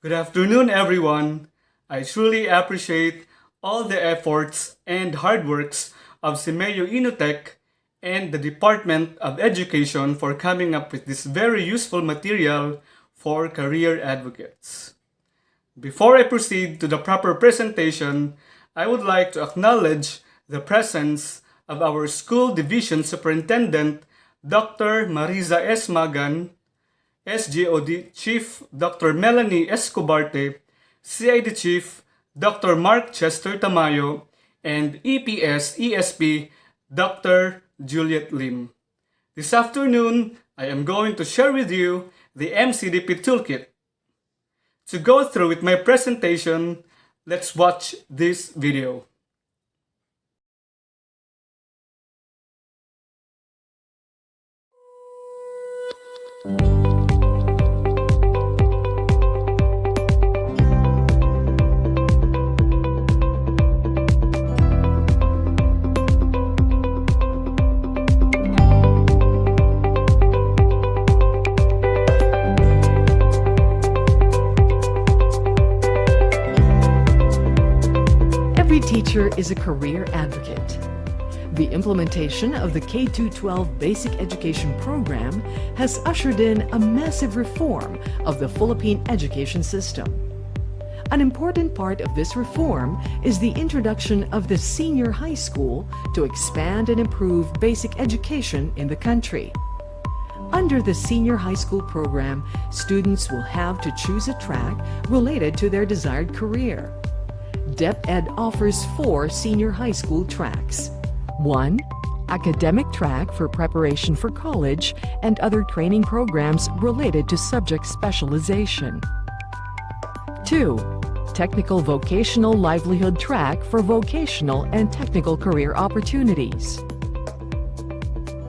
Good afternoon, everyone. I truly appreciate all the efforts and hard works of Simeo Inutech and the Department of Education for coming up with this very useful material for career advocates. Before I proceed to the proper presentation, I would like to acknowledge the presence of our school division superintendent, Dr. Mariza S. Magan, SGOD Chief Dr. Melanie Escobarte, CID Chief Dr. Mark Chester Tamayo, and EPS ESP Dr. Juliet Lim. This afternoon, I am going to share with you the MCDP Toolkit. To go through with my presentation, let's watch this video. Every teacher is a career advocate. The implementation of the K-12 Basic Education Program has ushered in a massive reform of the Philippine education system. An important part of this reform is the introduction of the senior high school to expand and improve basic education in the country. Under the senior high school program, students will have to choose a track related to their desired career. DepEd offers 4 senior high school tracks. 1. Academic track for preparation for college and other training programs related to subject specialization. 2. Technical vocational livelihood track for vocational and technical career opportunities.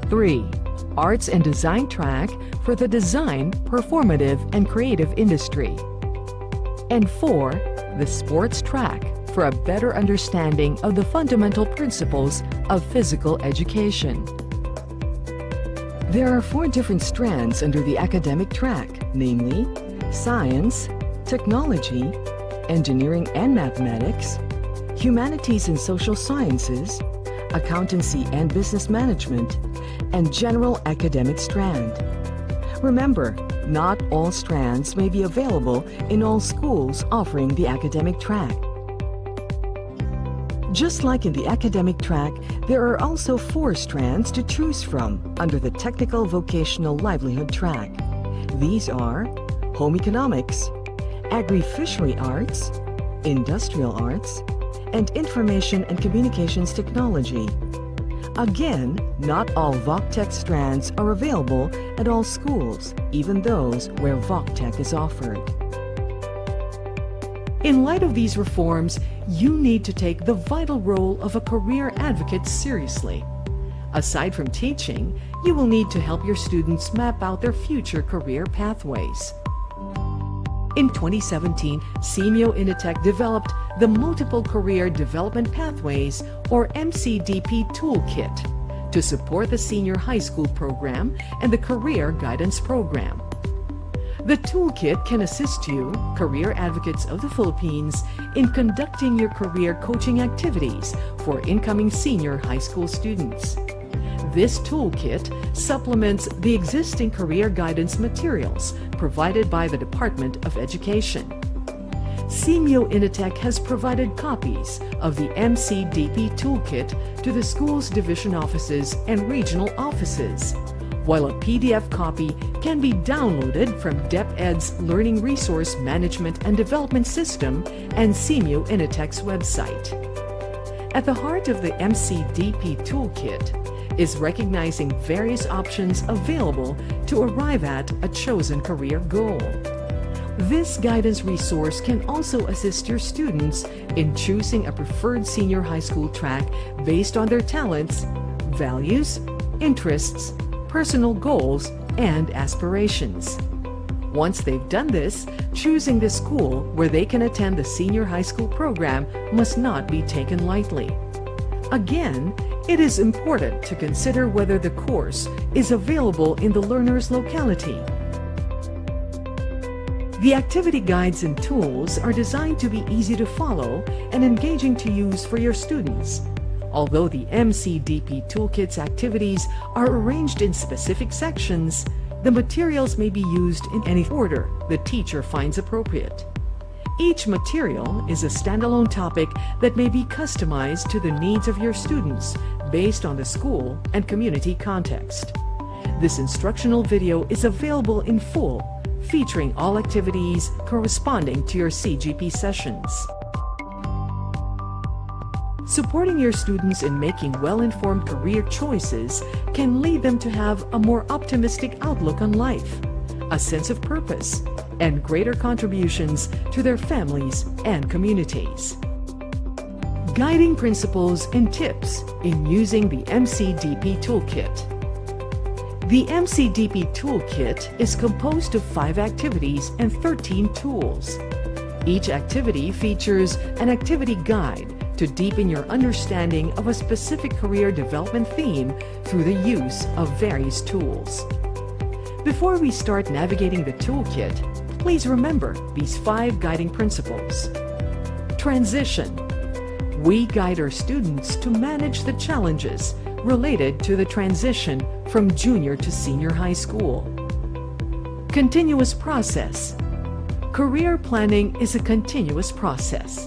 3. Arts and design track for the design, performative, and creative industry. And 4. The sports track for a better understanding of the fundamental principles of physical education. There are 4 different strands under the academic track, namely science, technology, engineering and mathematics, humanities and social sciences, accountancy and business management, and general academic strand. Remember, not all strands may be available in all schools offering the academic track. Just like in the academic track, there are also 4 strands to choose from under the technical vocational livelihood track. These are home economics, agri-fishery arts, industrial arts, and information and communications technology. Again, not all VocTech strands are available at all schools, even those where VocTech is offered. In light of these reforms, you need to take the vital role of a career advocate seriously. Aside from teaching, you will need to help your students map out their future career pathways. In 2017, Simeo Inutech developed the Multiple Career Development Pathways, or MCDP Toolkit, to support the senior high school program and the career guidance program. The toolkit can assist you, career advocates of the Philippines, in conducting your career coaching activities for incoming senior high school students. This toolkit supplements the existing career guidance materials provided by the Department of Education. Simeo Inutech has provided copies of the MCDP Toolkit to the school's division offices and regional offices, while a PDF copy can be downloaded from DepEd's Learning Resource Management and Development System and Simeo Inutech's website. At the heart of the MCDP Toolkit is recognizing various options available to arrive at a chosen career goal. This guidance resource can also assist your students in choosing a preferred senior high school track based on their talents, values, interests, personal goals, and aspirations. Once they've done this, choosing the school where they can attend the senior high school program must not be taken lightly. Again, it is important to consider whether the course is available in the learner's locality. The activity guides and tools are designed to be easy to follow and engaging to use for your students. Although the MCDP Toolkit's activities are arranged in specific sections, the materials may be used in any order the teacher finds appropriate. Each material is a standalone topic that may be customized to the needs of your students based on the school and community context. This instructional video is available in full, featuring all activities corresponding to your CGP sessions. Supporting your students in making well-informed career choices can lead them to have a more optimistic outlook on life, a sense of purpose, and greater contributions to their families and communities. Guiding principles and tips in using the MCDP Toolkit. The MCDP Toolkit is composed of 5 activities and 13 tools. Each activity features an activity guide to deepen your understanding of a specific career development theme through the use of various tools. Before we start navigating the toolkit, please remember these 5 guiding principles. Transition. We guide our students to manage the challenges related to the transition from junior to senior high school. Continuous process. Career planning is a continuous process.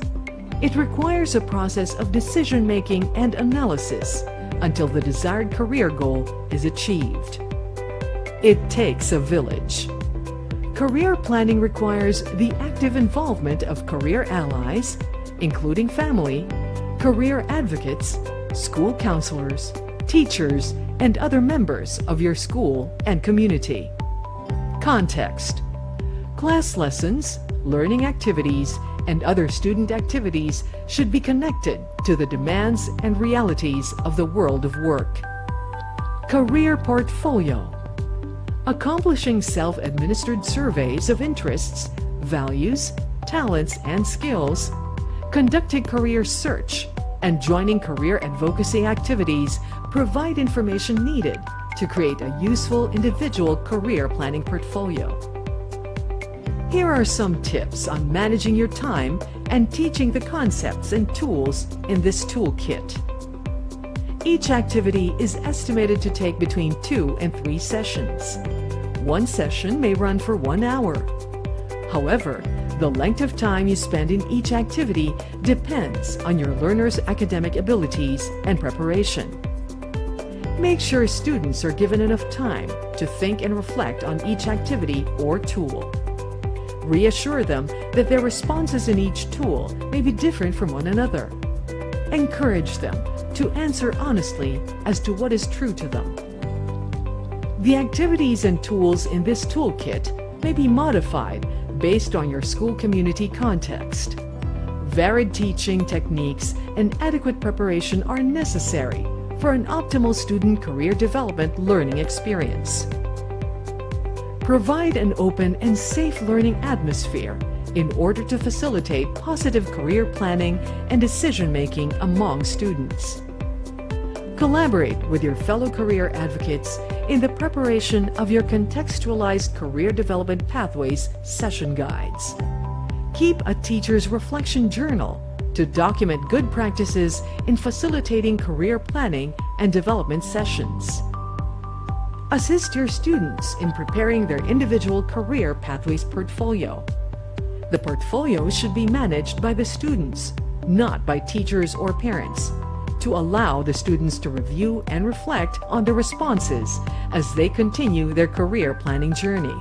It requires a process of decision-making and analysis until the desired career goal is achieved. It takes a village. Career planning requires the active involvement of career allies, including family, career advocates, school counselors, teachers, and other members of your school and community. Context. Class lessons, learning activities, and other student activities should be connected to the demands and realities of the world of work. Career portfolio. Accomplishing self-administered surveys of interests, values, talents, and skills, conducting career search, and joining career advocacy activities provide information needed to create a useful individual career planning portfolio. Here are some tips on managing your time and teaching the concepts and tools in this toolkit. Each activity is estimated to take between 2 and 3 sessions. One session may run for 1 hour. However, the length of time you spend in each activity depends on your learner's academic abilities and preparation. Make sure students are given enough time to think and reflect on each activity or tool. Reassure them that their responses in each tool may be different from one another. Encourage them to answer honestly as to what is true to them. The activities and tools in this toolkit may be modified based on your school community context. Varied teaching techniques and adequate preparation are necessary for an optimal student career development learning experience. Provide an open and safe learning atmosphere in order to facilitate positive career planning and decision-making among students. Collaborate with your fellow career advocates in the preparation of your contextualized career development pathways session guides. Keep a teacher's reflection journal to document good practices in facilitating career planning and development sessions. Assist your students in preparing their individual career pathways portfolio. The portfolio should be managed by the students, not by teachers or parents, to allow the students to review and reflect on the responses as they continue their career planning journey.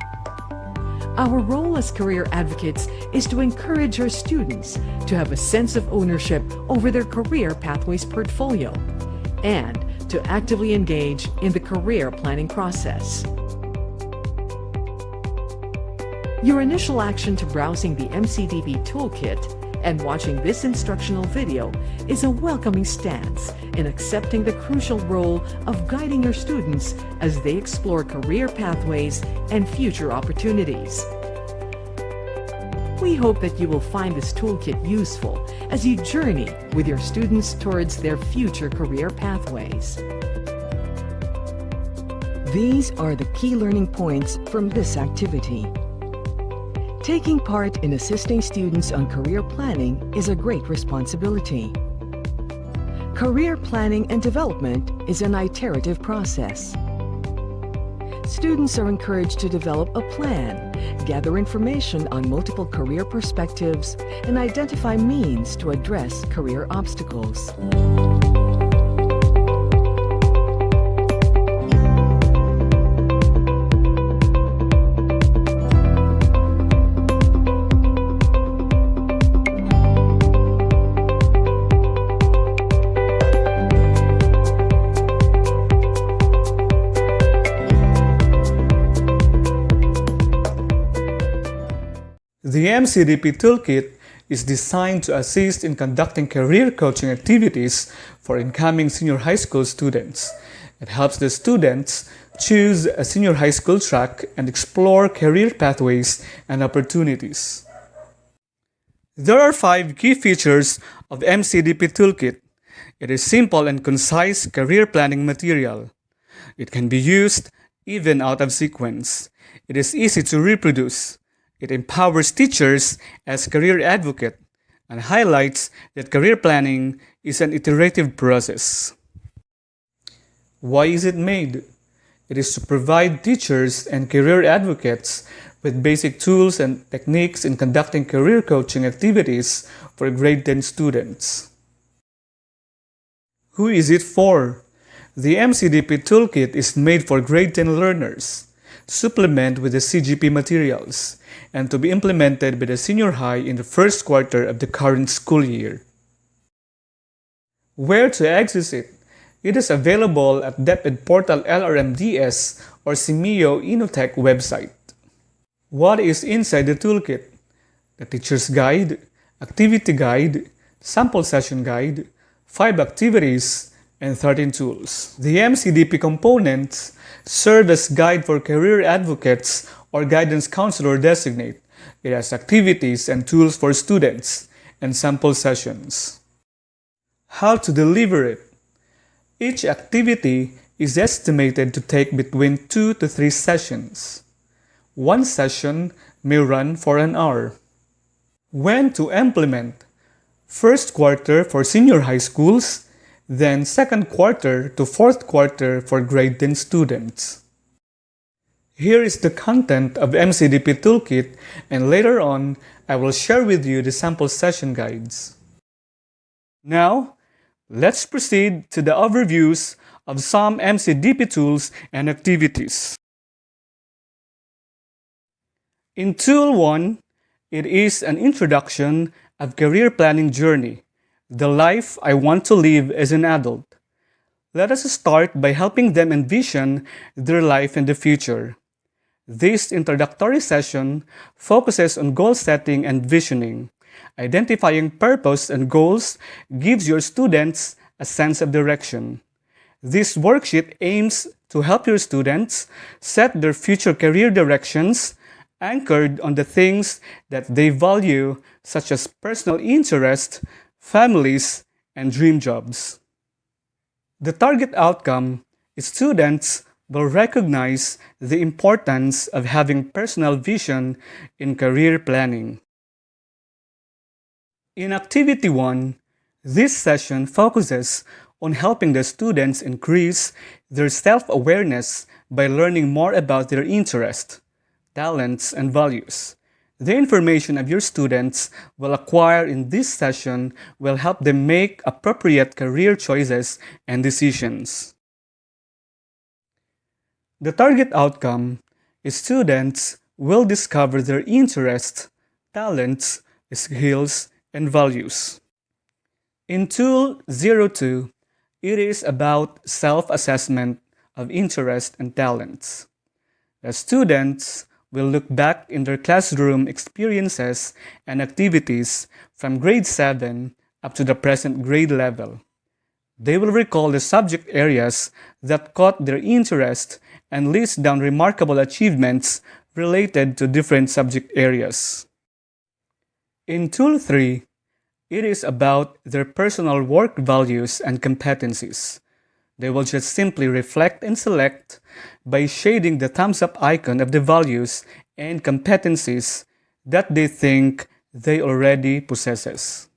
Our role as career advocates is to encourage our students to have a sense of ownership over their career pathways portfolio and to actively engage in the career planning process. Your initial action to browsing the MCDP Toolkit and watching this instructional video is a welcoming stance in accepting the crucial role of guiding your students as they explore career pathways and future opportunities. We hope that you will find this toolkit useful as you journey with your students towards their future career pathways. These are the key learning points from this activity. Taking part in assisting students on career planning is a great responsibility. Career planning and development is an iterative process. Students are encouraged to develop a plan, gather information on multiple career perspectives, and identify means to address career obstacles. The MCDP Toolkit is designed to assist in conducting career coaching activities for incoming senior high school students. It helps the students choose a senior high school track and explore career pathways and opportunities. There are 5 key features of MCDP Toolkit. It is simple and concise career planning material. It can be used even out of sequence. It is easy to reproduce. It empowers teachers as career advocate and highlights that career planning is an iterative process. Why is it made? It is to provide teachers and career advocates with basic tools and techniques in conducting career coaching activities for grade 10 students. Who is it for? The MCDP Toolkit is made for grade 10 learners. Supplement with the CGP materials, and to be implemented by the senior high in the first quarter of the current school year. Where to access it? It is available at DepEd Portal LRMDS or Simeo Inotech website. What is inside the toolkit? The teacher's guide, activity guide, sample session guide, 5 activities, and 13 tools. The MCDP components serve as guide for career advocates or guidance counselor designate. It has activities and tools for students and sample sessions. How to deliver it? Each activity is estimated to take between 2 to 3 sessions. One session may run for an hour. When to implement? First quarter for senior high schools, then second quarter to fourth quarter for grade 10 students. Here is the content of MCDP Toolkit, and later on, I will share with you the sample session guides. Now, let's proceed to the overviews of some MCDP tools and activities. In Tool 1, it is an introduction of career planning journey, the life I want to live as an adult. Let us start by helping them envision their life in the future. This introductory session focuses on goal setting and visioning. Identifying purpose and goals gives your students a sense of direction. This worksheet aims to help your students set their future career directions anchored on the things that they value, such as personal interest, families, and dream jobs. The target outcome is students will recognize the importance of having personal vision in career planning. In Activity 1, this session focuses on helping the students increase their self-awareness by learning more about their interests, talents, and values. The information of your students will acquire in this session will help them make appropriate career choices and decisions. The target outcome is students will discover their interests, talents, skills, and values. In Tool 02, it is about self-assessment of interest and talents. The students will look back in their classroom experiences and activities from grade 7 up to the present grade level. They will recall the subject areas that caught their interest and list down remarkable achievements related to different subject areas. In Tool 3, it is about their personal work values and competencies. They will just simply reflect and select by shading the thumbs up icon of the values and competencies that they think they already possesses.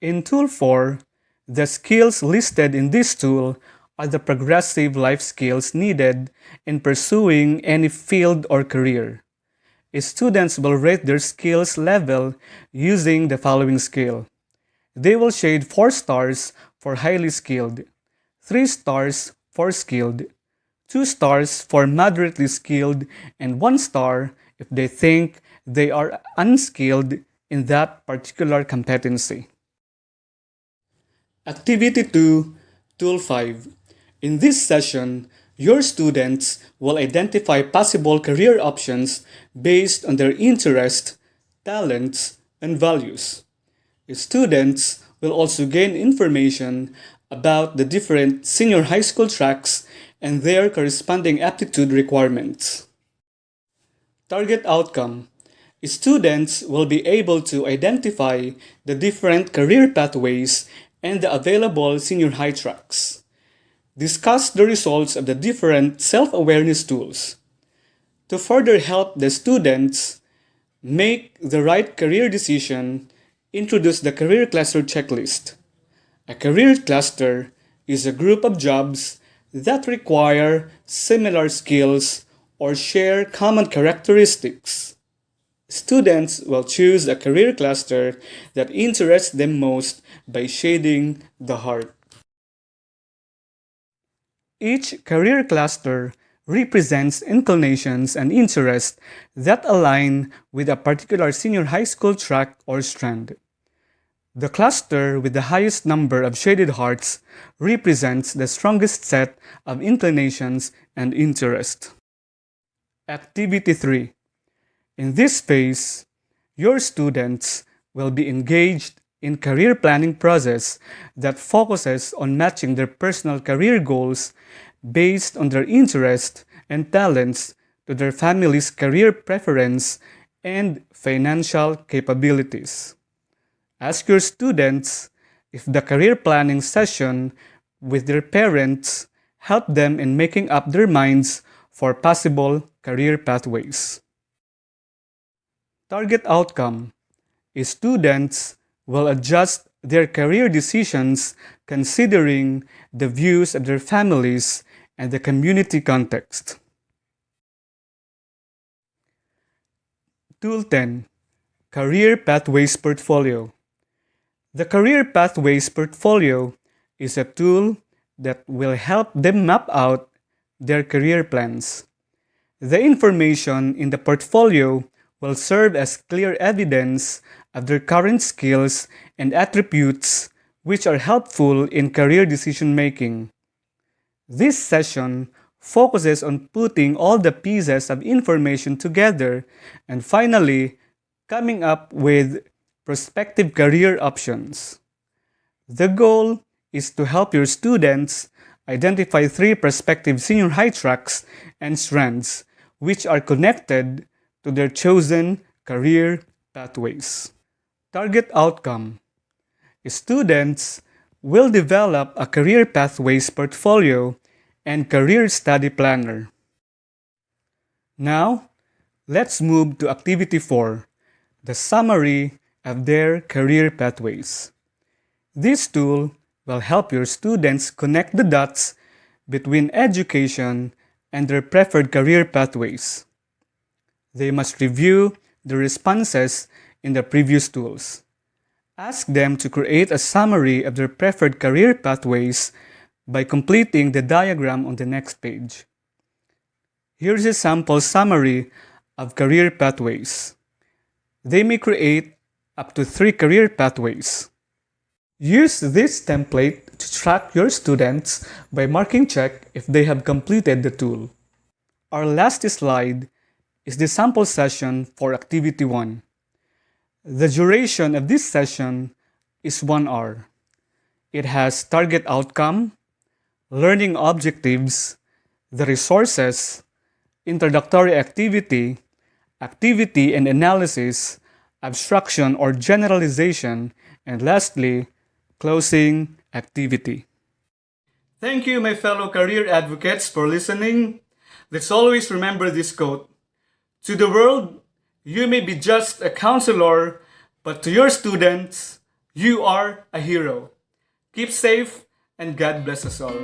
In Tool 4, the skills listed in this tool are the progressive life skills needed in pursuing any field or career. Students will rate their skills level using the following scale. They will shade 4 stars for highly skilled, 3 stars for skilled, 2 stars for moderately skilled, and 1 star if they think they are unskilled in that particular competency. Activity 2, Tool 5. In this session, your students will identify possible career options based on their interests, talents, and values. Students will also gain information about the different senior high school tracks and their corresponding aptitude requirements. Target outcome. Students will be able to identify the different career pathways and the available senior high tracks. Discuss the results of the different self-awareness tools. To further help the students make the right career decision, introduce the career cluster checklist. A career cluster is a group of jobs that require similar skills or share common characteristics. Students will choose a career cluster that interests them most by shading the heart. Each career cluster represents inclinations and interests that align with a particular senior high school track or strand. The cluster with the highest number of shaded hearts represents the strongest set of inclinations and interests. Activity 3. In this phase, your students will be engaged in career planning process that focuses on matching their personal career goals based on their interests and talents to their family's career preference and financial capabilities. Ask your students if the career planning session with their parents helped them in making up their minds for possible career pathways. Target outcome is students will adjust their career decisions considering the views of their families and the community context. Tool 10. Career Pathways Portfolio. The Career Pathways Portfolio is a tool that will help them map out their career plans. The information in the portfolio will serve as clear evidence of their current skills and attributes which are helpful in career decision making. This session focuses on putting all the pieces of information together and finally coming up with prospective career options. The goal is to help your students identify 3 prospective senior high tracks and strands which are connected to their chosen career pathways. Target outcome. Students will develop a career pathways portfolio and career study planner. Now, let's move to Activity 4, the summary of their career pathways. This tool will help your students connect the dots between education and their preferred career pathways. They must review the responses in the previous tools. Ask them to create a summary of their preferred career pathways by completing the diagram on the next page. Here's a sample summary of career pathways. They may create up to 3 career pathways. Use this template to track your students by marking check if they have completed the tool. Our last slide is the sample session for Activity 1. The duration of this session is 1 hour. It has target outcome, learning objectives, the resources, introductory activity, activity and analysis, abstraction or generalization, and lastly, closing activity. Thank you, my fellow career advocates, for listening. Let's always remember this quote. To the world, You may be just a counselor, but to your students, you are a hero. Keep safe and God bless us all.